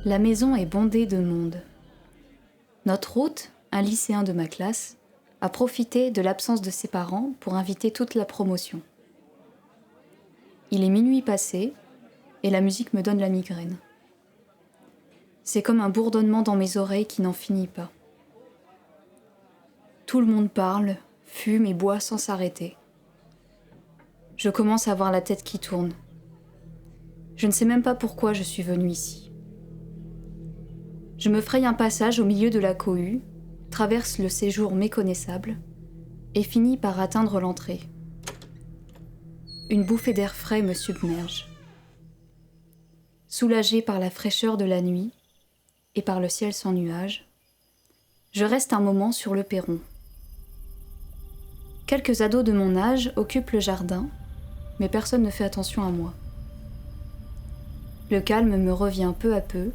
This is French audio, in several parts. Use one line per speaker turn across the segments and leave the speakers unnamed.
La maison est bondée de monde. Notre hôte, un lycéen de ma classe, a profité de l'absence de ses parents pour inviter toute la promotion. Il est minuit passé et la musique me donne la migraine. C'est comme un bourdonnement dans mes oreilles qui n'en finit pas. Tout le monde parle, fume et boit sans s'arrêter. Je commence à avoir la tête qui tourne. Je ne sais même pas pourquoi je suis venue ici. Je me fraye un passage au milieu de la cohue, traverse le séjour méconnaissable et finis par atteindre l'entrée. Une bouffée d'air frais me submerge. Soulagée par la fraîcheur de la nuit et par le ciel sans nuages, je reste un moment sur le perron. Quelques ados de mon âge occupent le jardin, mais personne ne fait attention à moi. Le calme me revient peu à peu,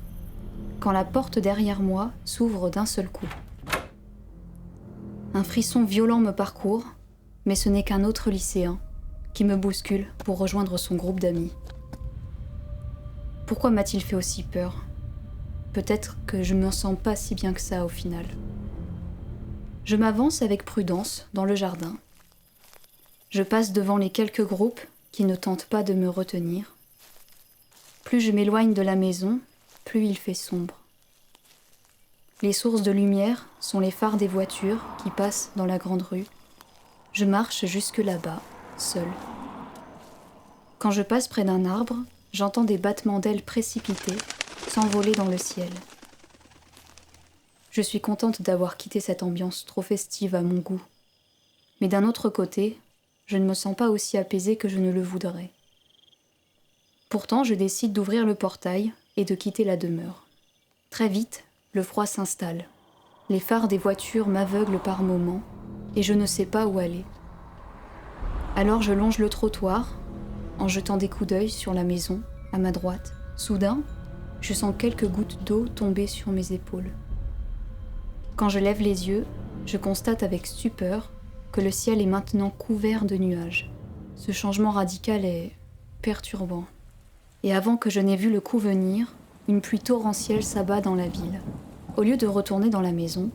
quand la porte derrière moi s'ouvre d'un seul coup. Un frisson violent me parcourt, mais ce n'est qu'un autre lycéen qui me bouscule pour rejoindre son groupe d'amis. Pourquoi m'a-t-il fait aussi peur ? Peut-être que je ne me sens pas si bien que ça au final. Je m'avance avec prudence dans le jardin. Je passe devant les quelques groupes qui ne tentent pas de me retenir. Plus je m'éloigne de la maison, plus il fait sombre. Les sources de lumière sont les phares des voitures qui passent dans la grande rue. Je marche jusque là-bas, seule. Quand je passe près d'un arbre, j'entends des battements d'ailes précipités s'envoler dans le ciel. Je suis contente d'avoir quitté cette ambiance trop festive à mon goût. Mais d'un autre côté, je ne me sens pas aussi apaisée que je ne le voudrais. Pourtant, je décide d'ouvrir le portail et de quitter la demeure. Très vite, le froid s'installe. Les phares des voitures m'aveuglent par moments et je ne sais pas où aller. Alors je longe le trottoir en jetant des coups d'œil sur la maison, à ma droite. Soudain, je sens quelques gouttes d'eau tomber sur mes épaules. Quand je lève les yeux, je constate avec stupeur que le ciel est maintenant couvert de nuages. Ce changement radical est perturbant. Et avant que je n'ai vu le coup venir, une pluie torrentielle s'abat dans la ville. Au lieu de retourner dans la maison,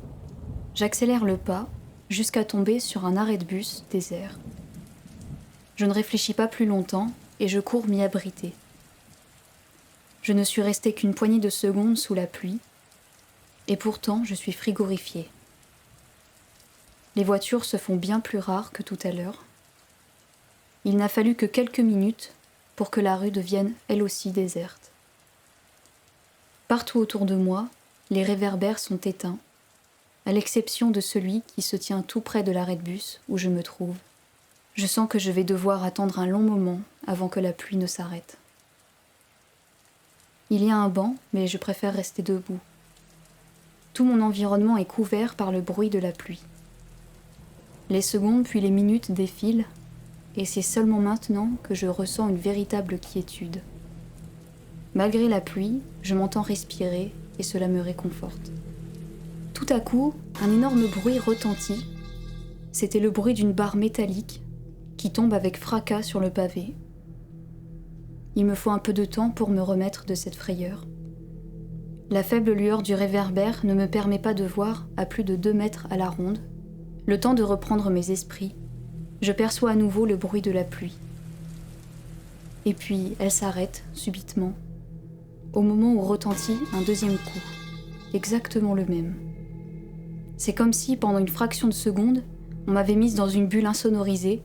j'accélère le pas jusqu'à tomber sur un arrêt de bus désert. Je ne réfléchis pas plus longtemps et je cours m'y abriter. Je ne suis restée qu'une poignée de secondes sous la pluie, et pourtant je suis frigorifiée. Les voitures se font bien plus rares que tout à l'heure. Il n'a fallu que quelques minutes pour que la rue devienne elle aussi déserte. Partout autour de moi, les réverbères sont éteints, à l'exception de celui qui se tient tout près de l'arrêt de bus où je me trouve. Je sens que je vais devoir attendre un long moment avant que la pluie ne s'arrête. Il y a un banc, mais je préfère rester debout. Tout mon environnement est couvert par le bruit de la pluie. Les secondes puis les minutes défilent, et c'est seulement maintenant que je ressens une véritable quiétude. Malgré la pluie, je m'entends respirer et cela me réconforte. Tout à coup, un énorme bruit retentit. C'était le bruit d'une barre métallique qui tombe avec fracas sur le pavé. Il me faut un peu de temps pour me remettre de cette frayeur. La faible lueur du réverbère ne me permet pas de voir à plus de 2 mètres à la ronde. Le temps de reprendre mes esprits, je perçois à nouveau le bruit de la pluie. Et puis, elle s'arrête, subitement, au moment où retentit un deuxième coup, exactement le même. C'est comme si, pendant une fraction de seconde, on m'avait mise dans une bulle insonorisée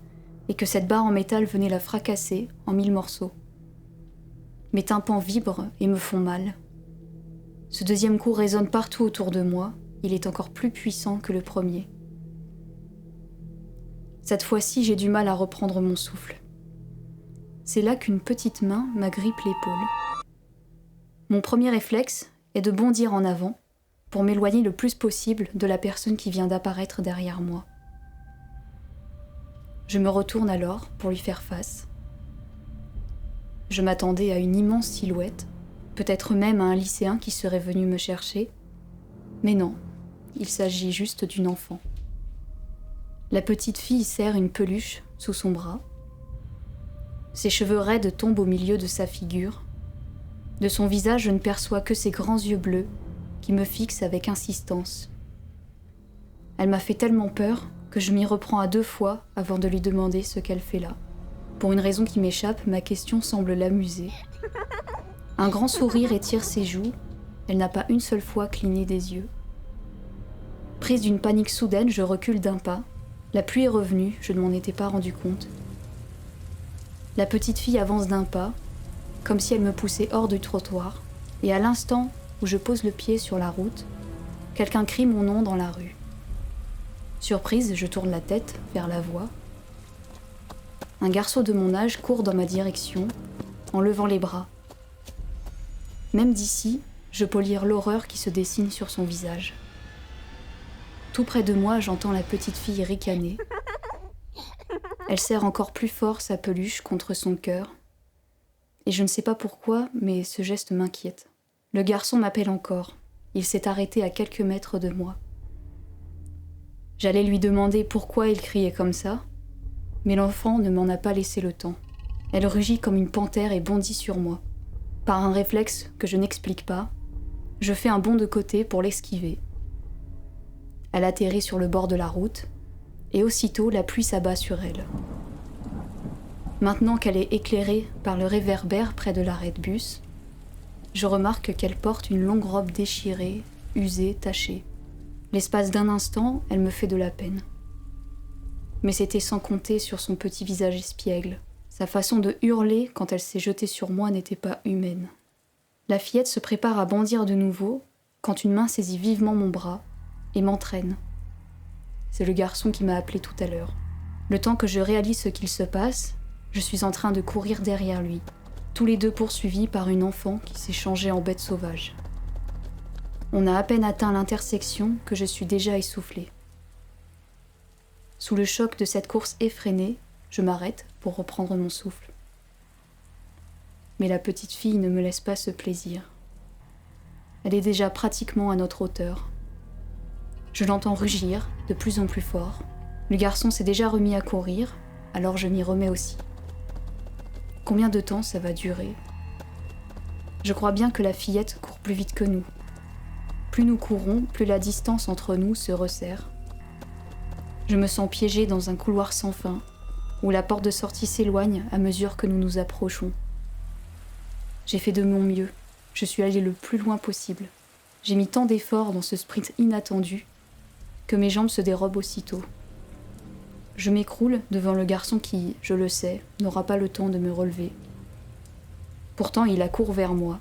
et que cette barre en métal venait la fracasser en 1000 morceaux. Mes tympans vibrent et me font mal. Ce deuxième coup résonne partout autour de moi, il est encore plus puissant que le premier. Cette fois-ci, j'ai du mal à reprendre mon souffle. C'est là qu'une petite main m'agrippe l'épaule. Mon premier réflexe est de bondir en avant pour m'éloigner le plus possible de la personne qui vient d'apparaître derrière moi. Je me retourne alors pour lui faire face. Je m'attendais à une immense silhouette, peut-être même à un lycéen qui serait venu me chercher, mais non, il s'agit juste d'une enfant. La petite fille serre une peluche sous son bras. Ses cheveux raides tombent au milieu de sa figure. De son visage, je ne perçois que ses grands yeux bleus qui me fixent avec insistance. Elle m'a fait tellement peur que je m'y reprends à 2 fois avant de lui demander ce qu'elle fait là. Pour une raison qui m'échappe, ma question semble l'amuser. Un grand sourire étire ses joues, elle n'a pas une seule fois cligné des yeux. Prise d'une panique soudaine, je recule d'un pas. La pluie est revenue, je ne m'en étais pas rendu compte. La petite fille avance d'un pas, comme si elle me poussait hors du trottoir, et à l'instant où je pose le pied sur la route, quelqu'un crie mon nom dans la rue. Surprise, je tourne la tête vers la voix. Un garçon de mon âge court dans ma direction, en levant les bras. Même d'ici, je peux lire l'horreur qui se dessine sur son visage. Tout près de moi, j'entends la petite fille ricaner. Elle serre encore plus fort sa peluche contre son cœur. Et je ne sais pas pourquoi, mais ce geste m'inquiète. Le garçon m'appelle encore. Il s'est arrêté à quelques mètres de moi. J'allais lui demander pourquoi il criait comme ça, mais l'enfant ne m'en a pas laissé le temps. Elle rugit comme une panthère et bondit sur moi. Par un réflexe que je n'explique pas, je fais un bond de côté pour l'esquiver. Elle atterrit sur le bord de la route, et aussitôt la pluie s'abat sur elle. Maintenant qu'elle est éclairée par le réverbère près de l'arrêt de bus, je remarque qu'elle porte une longue robe déchirée, usée, tachée. L'espace d'un instant, elle me fait de la peine. Mais c'était sans compter sur son petit visage espiègle. Sa façon de hurler quand elle s'est jetée sur moi n'était pas humaine. La fillette se prépare à bondir de nouveau quand une main saisit vivement mon bras et m'entraîne. C'est le garçon qui m'a appelé tout à l'heure. Le temps que je réalise ce qu'il se passe, je suis en train de courir derrière lui, tous les deux poursuivis par une enfant qui s'est changée en bête sauvage. On a à peine atteint l'intersection que je suis déjà essoufflée. Sous le choc de cette course effrénée, je m'arrête pour reprendre mon souffle. Mais la petite fille ne me laisse pas ce plaisir. Elle est déjà pratiquement à notre hauteur. Je l'entends rugir, de plus en plus fort. Le garçon s'est déjà remis à courir, alors je m'y remets aussi. Combien de temps ça va durer ? Je crois bien que la fillette court plus vite que nous. Plus nous courons, plus la distance entre nous se resserre. Je me sens piégée dans un couloir sans fin, où la porte de sortie s'éloigne à mesure que nous nous approchons. J'ai fait de mon mieux, je suis allée le plus loin possible. J'ai mis tant d'efforts dans ce sprint inattendu que mes jambes se dérobent aussitôt. Je m'écroule devant le garçon qui, je le sais, n'aura pas le temps de me relever. Pourtant, il accourt vers moi.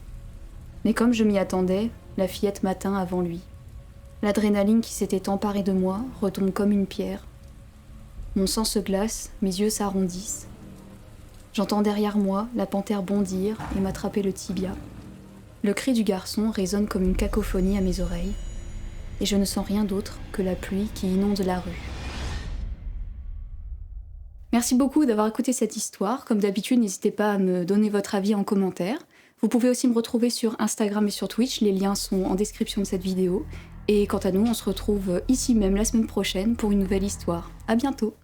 Mais comme je m'y attendais, la fillette m'atteint avant lui. L'adrénaline qui s'était emparée de moi retombe comme une pierre. Mon sang se glace, mes yeux s'arrondissent. J'entends derrière moi la panthère bondir et m'attraper le tibia. Le cri du garçon résonne comme une cacophonie à mes oreilles, et je ne sens rien d'autre que la pluie qui inonde la rue. Merci beaucoup d'avoir écouté cette histoire. Comme d'habitude, n'hésitez pas à me donner votre avis en commentaire. Vous pouvez aussi me retrouver sur Instagram et sur Twitch, les liens sont en description de cette vidéo. Et quant à nous, on se retrouve ici même la semaine prochaine pour une nouvelle histoire. À bientôt!